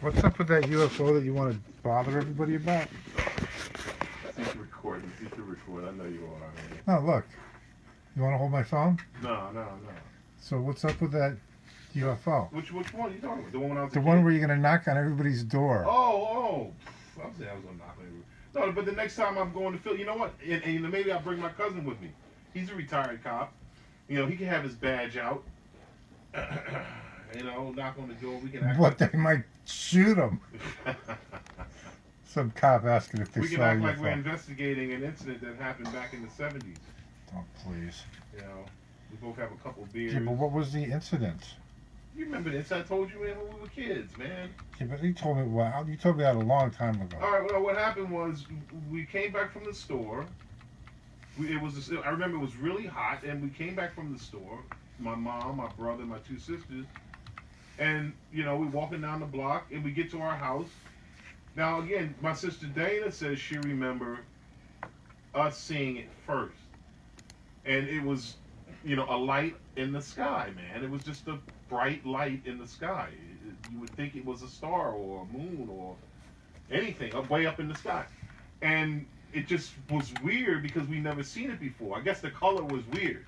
What's up with that UFO that you want to bother everybody about? Cease to record. You cease to record. I know you are. Man. Oh, look. You want to hold my phone? No. So what's up with that UFO? Which one are you talking about? The one when I was The one where you're going to knock on everybody's door. Oh. I was saying I was going to knock on you. No, but the next time I'm going to Philly, you know what? And maybe I'll bring my cousin with me. He's a retired cop. You know, he can have his badge out. You know, knock on the door. We can act What, they might shoot him. Some cop asking if they we can saw act a like UFO. we're investigating an incident that happened back in the 70s. Oh, please. You know, we both have a couple beers. Yeah, but what was the incident? You remember this? I told you, man, when we were kids, man. Yeah, but you told me that a long time ago. All right. Well, what happened was we came back from the store. I remember it was really hot, and we came back from the store. My mom, my brother, my two sisters, and you know, we're walking down the block, and we get to our house. Now, again, my sister Dana says she remembered us seeing it first, and it was, you know, a light in the sky, man. It was just a bright light in the sky. You would think it was a star or a moon or anything up way up in the sky, and it just was weird because we never seen it before. I guess the color was weird.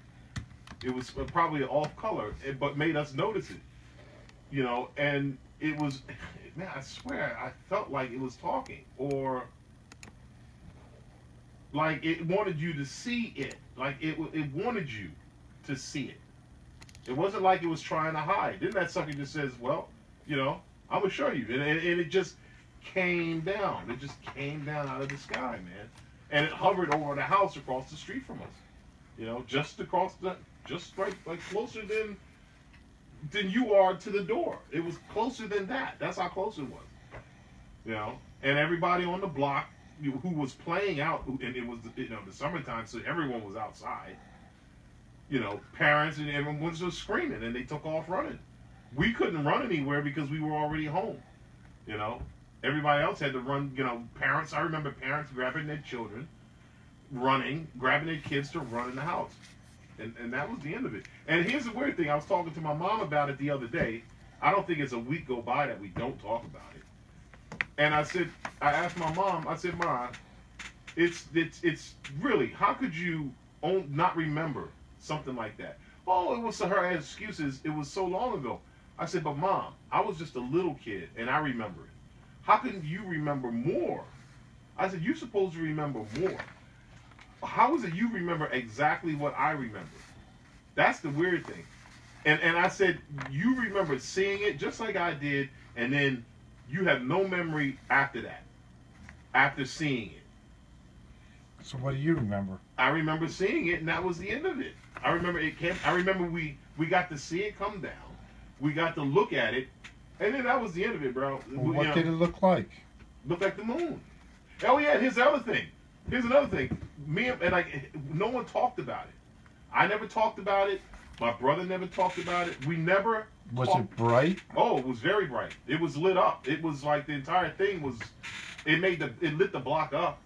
It was probably off color, but made us notice it. You know, and it was, man, I swear, I felt like it was talking, or like it wanted you to see it. Like it wanted you to see it. It wasn't like it was trying to hide. Then that sucker just says, well, you know, I'm going to show you. And it just came down. It just came down out of the sky, man. And it hovered over the house across the street from us. You know, just right, like closer than you are to the door. It was closer than that. That's how close it was. You know, and everybody on the block who was playing out, and it was, you know, the summertime, so everyone was outside. You know, parents and everyone was just screaming, and they took off running. We couldn't run anywhere because we were already home. You know, everybody else had to run. You know, parents. I remember parents grabbing their children, running, grabbing their kids to run in the house, and that was the end of it. And here's the weird thing: I was talking to my mom about it the other day. I don't think it's a week go by that we don't talk about it. And I asked my mom. I said, "Ma, it's really, how could you not remember something like that?" Oh, it was her excuses. It was so long ago. I said, but Mom, I was just a little kid and I remember it. How can you remember more? I said, you're supposed to remember more. How is it you remember exactly what I remember? That's the weird thing. And I said, you remember seeing it just like I did, and then you have no memory after that, after seeing it. So what do you remember? I remember seeing it, and that was the end of it. I remember I remember we got to see it come down. We got to look at it, and then that was the end of it, bro. Well, what did it look like? Looked like the moon. Oh yeah, here's the other thing. Here's another thing. No one talked about it. I never talked about it. My brother never talked about it. We never. Was it bright? Oh, it was very bright. It was lit up. It was like the entire thing was. It lit the block up.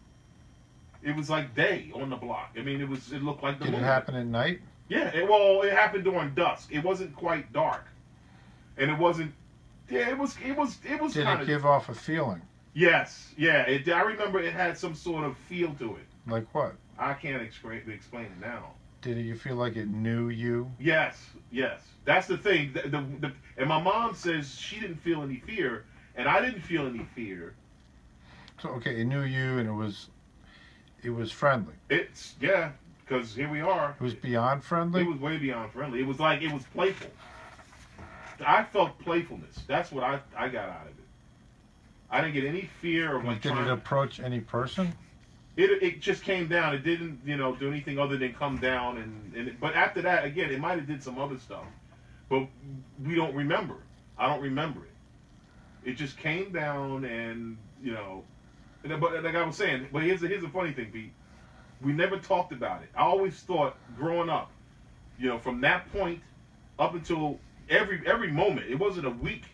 It was like day on the block. I mean, it looked like the moon. Did it happen at night? Yeah, it happened during dusk. It wasn't quite dark, and it wasn't. Yeah, it was. Did kind it give off a feeling? Yes, yeah. I remember it had some sort of feel to it. Like what? I can't explain it now. Did you feel like it knew you? Yes. That's the thing. And my mom says she didn't feel any fear, and I didn't feel any fear. So okay, it knew you, and it was friendly. Because here we are. It was beyond friendly? It was way beyond friendly. It was playful. I felt playfulness. That's what I got out of it. I didn't get any fear of like. Did it approach any person? It just came down. It didn't, you know, do anything other than come down but after that, again, it might have did some other stuff, but we don't remember. I don't remember it. It just came down, and you know, but like I was saying, but here's a funny thing, Pete. We never talked about it. I always thought growing up, you know, from that point up until every moment, it wasn't a week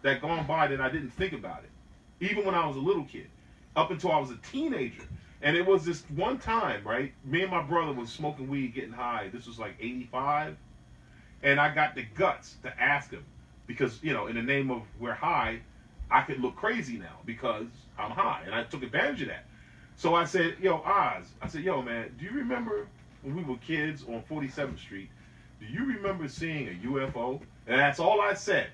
that gone by that I didn't think about it. Even when I was a little kid, up until I was a teenager. And it was this one time, right? Me and my brother was smoking weed, getting high. This was like 85. And I got the guts to ask him, because, you know, in the name of we're high, I could look crazy now because I'm high, and I took advantage of that. So I said, yo, Oz, I said, yo, man, do you remember when we were kids on 47th Street? Do you remember seeing a UFO? And that's all I said.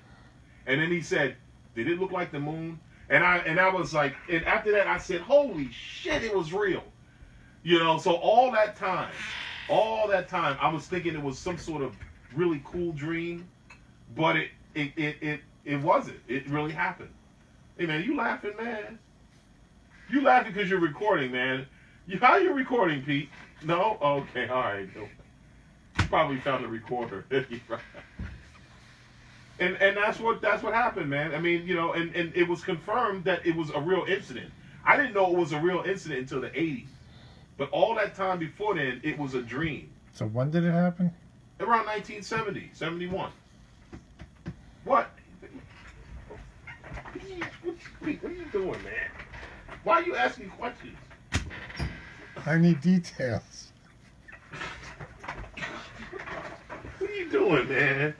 And then he said, did it look like the moon? And I was like, and after that I said, holy shit, it was real. You know, so all that time, I was thinking it was some sort of really cool dream, but it wasn't. It really happened. Hey man, you laughing, man? You laughing because you're recording, man. How you recording, Pete? No? Okay, all right. No. You probably found the recorder. And that's what happened, man. I mean, you know, and it was confirmed that it was a real incident. I didn't know it was a real incident until the 80s. But all that time before then, it was a dream. So when did it happen? Around 1970, 71. What? What are you doing, man? Why are you asking questions? I need details. What are you doing, man?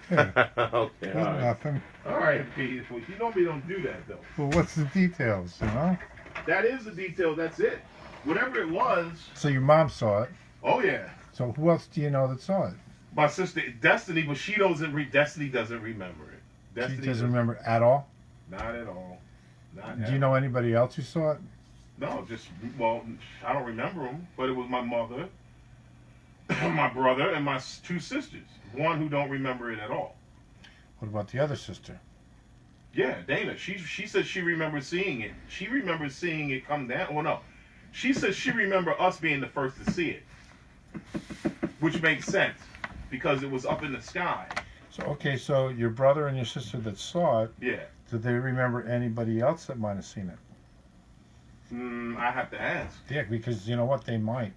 Yeah, Okay, all right. nothing. All right, Pete. Well, you normally don't do that, though. Well, what's the details, you know? That is the detail. That's it. Whatever it was. So your mom saw it. Oh, yeah. So who else do you know that saw it? My sister, Destiny, but she doesn't Destiny doesn't remember it. Destiny She doesn't remember at all? Not at all. Not Do at you know anybody else who saw it? No, just, well, I don't remember them, but it was my mother, my brother, and my two sisters. One who don't remember it at all. What about the other sister? Yeah, Dana. She said she remembers seeing it. She remembers seeing it come down. Oh, no. She says she remember us being the first to see it. Which makes sense, because it was up in the sky. So, okay, so your brother and your sister that saw it, Yeah. did they remember anybody else that might have seen it? I have to ask. Yeah, because you know what? They might.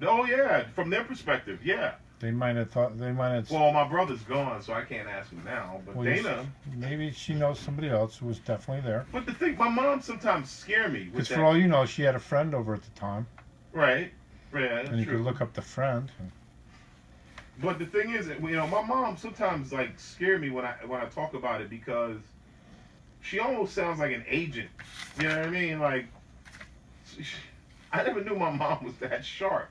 Oh, yeah. From their perspective, yeah. They might have thought, they might have... Well, my brother's gone, so I can't ask him now. But well, Dana... maybe she knows somebody else who was definitely there. But the thing, my mom sometimes scare me with Because that. for all you know, she had a friend over at the time. Right. Yeah, And you true. could look up the friend. But the thing is, you know, my mom sometimes like scare me when I talk about it, because she almost sounds like an agent. You know what I mean? Like, I never knew my mom was that sharp.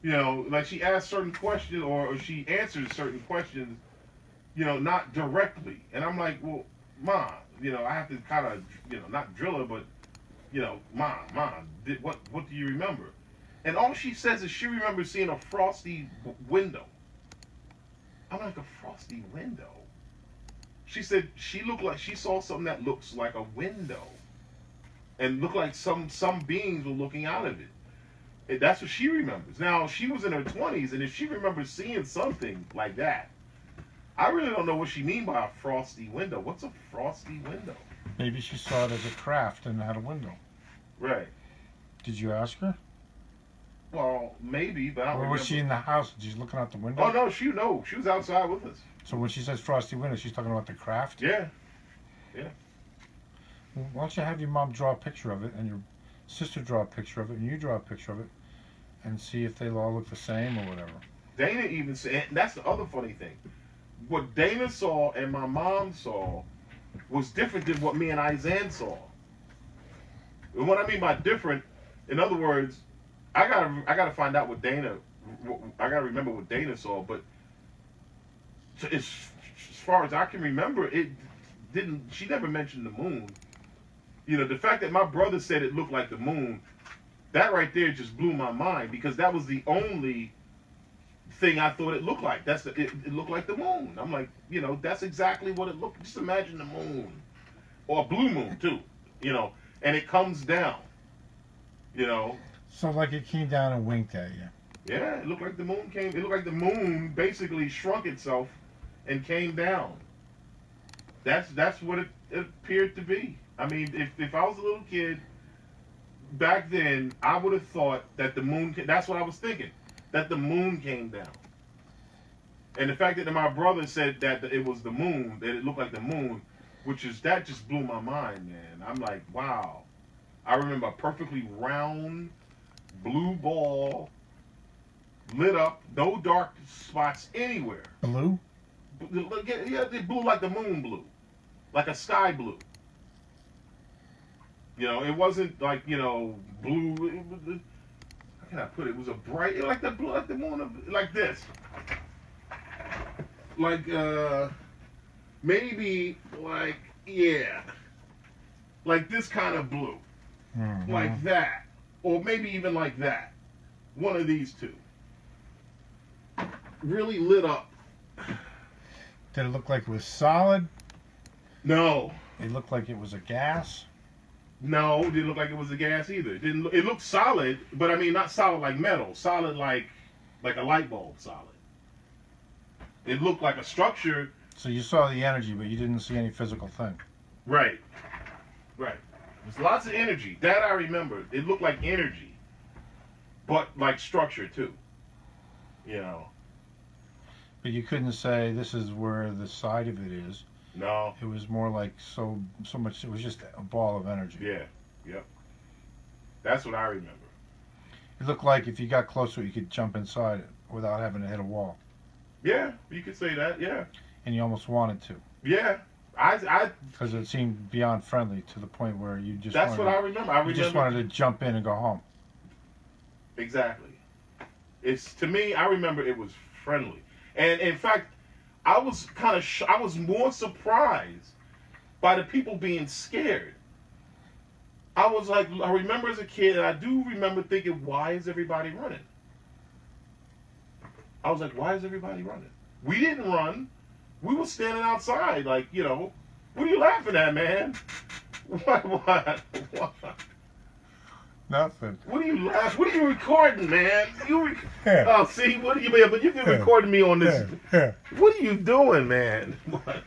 You know, like she asks certain questions or she answers certain questions, you know, not directly. And I'm like, well, Mom, you know, I have to kind of, you know, not drill her, but, you know, Mom, what do you remember? And all she says is she remembers seeing a frosty window. I'm like, a frosty window? She said she looked like she saw something that looks like a window. And looked like some beings were looking out of it. And that's what she remembers. Now, she was in her 20s, and if she remembers seeing something like that, I really don't know what she means by a frosty window. What's a frosty window? Maybe she saw it as a craft and had a window. Right. Did you ask her? Well, maybe, but I don't Or was she in remember. the house and she's looking out the window? Oh, no, she was outside with us. So when she says frosty window, she's talking about the craft? Yeah. Well, why don't you have your mom draw a picture of it and your sister draw a picture of it and you draw a picture of it and see if they all look the same or whatever. Dana even said, and that's the other funny thing. What Dana saw and my mom saw was different than what me and Izan saw. And what I mean by different, in other words, I gotta find out what Dana, I gotta remember what Dana saw, but as far as I can remember, it didn't, she never mentioned the moon. You know, the fact that my brother said it looked like the moon, that right there just blew my mind, because that was the only thing I thought it looked like. It looked like the moon. I'm like, you know, that's exactly what it looked. Just imagine the moon, or a blue moon too, you know, and it comes down, you know. So like it came down and winked at you. Yeah, it looked like the moon came. It looked like the moon basically shrunk itself and came down. That's what it appeared to be. I mean, if I was a little kid back then, I would have thought that the moon. That's what I was thinking, that the moon came down. And the fact that my brother said that it was the moon, that it looked like the moon, that just blew my mind, man. I'm like, wow. I remember a perfectly round blue ball, lit up, no dark spots anywhere. Blue? Yeah, they blew like the moon blew, like a sky blue. You know, it wasn't like blue. How can I put it? It was a bright, like the blue, like the moon, like this, like maybe like yeah, like this kind of blue, like that, or maybe even like that. One of these two. Really lit up. Did it look like it was solid? No. It looked like it was a gas? No, it didn't look like it was a gas either. It didn't. It looked solid, but I mean not solid like metal. Solid like a light bulb. Solid. It looked like a structure. So you saw the energy, but you didn't see any physical thing. Right. Right. There's lots of energy. That I remember. It looked like energy, but like structure too. You know. But you couldn't say this is where the side of it is. No. It was more like so much. It was just a ball of energy. Yeah. Yep. That's what I remember. It looked like if you got closer, you could jump inside it without having to hit a wall. Yeah, you could say that. Yeah. And you almost wanted to. Yeah. Because it seemed beyond friendly to the point where you just. That's what I remember. You just wanted to jump in and go home. Exactly. It's to me. I remember it was friendly, and in fact, I was I was more surprised by the people being scared. I was like, I remember as a kid, and I do remember thinking, why is everybody running? I was like, why is everybody running? We didn't run. We were standing outside, like, what are you laughing at, man? What? Nothing. What are you laughing? What are you recording, man? Yeah. Oh, see, what are you, man? But you've been recording me on this. Yeah. What are you doing, man? What?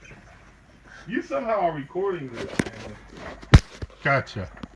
You somehow are recording this, man. Gotcha.